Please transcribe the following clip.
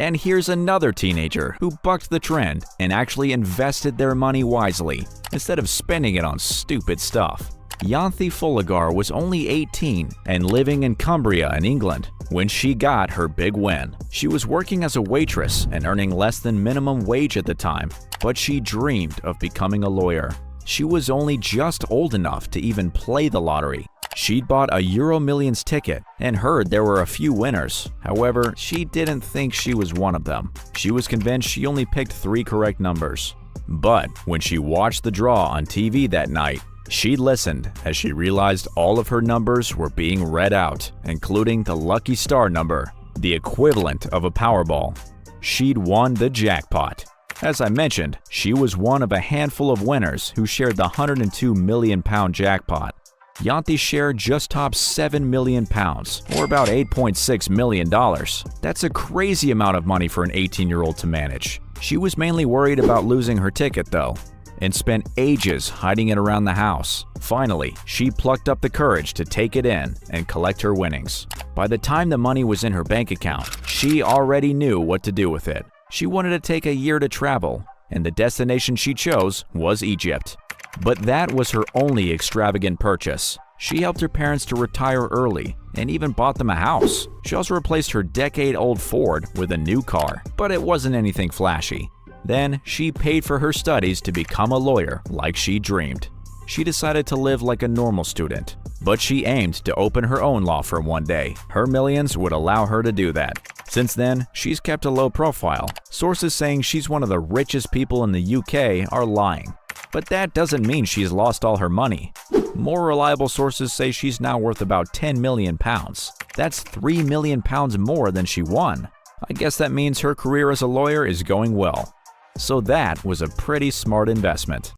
And here's another teenager who bucked the trend and actually invested their money wisely, instead of spending it on stupid stuff. Yanthi Fulagar was only 18 and living in Cumbria in England when she got her big win. She was working as a waitress and earning less than minimum wage at the time, but she dreamed of becoming a lawyer. She was only just old enough to even play the lottery. She'd bought a Euro Millions ticket and heard there were a few winners. However, she didn't think she was one of them. She was convinced she only picked 3 correct numbers. But when she watched the draw on TV that night, she listened as she realized all of her numbers were being read out, including the lucky star number, the equivalent of a Powerball. She'd won the jackpot. As I mentioned, she was one of a handful of winners who shared the £102 million jackpot. Yanthi's share just topped £7 million, or about $8.6 million. That's a crazy amount of money for an 18-year-old to manage. She was mainly worried about losing her ticket, though, and spent ages hiding it around the house. Finally, she plucked up the courage to take it in and collect her winnings. By the time the money was in her bank account, she already knew what to do with it. She wanted to take a year to travel, and the destination she chose was Egypt. But that was her only extravagant purchase. She helped her parents to retire early and even bought them a house. She also replaced her decade-old Ford with a new car, but it wasn't anything flashy. Then she paid for her studies to become a lawyer like she dreamed. She decided to live like a normal student, but she aimed to open her own law firm one day. Her millions would allow her to do that. Since then, she's kept a low profile. Sources saying she's one of the richest people in the UK are lying. But that doesn't mean she's lost all her money. More reliable sources say she's now worth about £10 million. That's £3 million more than she won. I guess that means her career as a lawyer is going well. So that was a pretty smart investment.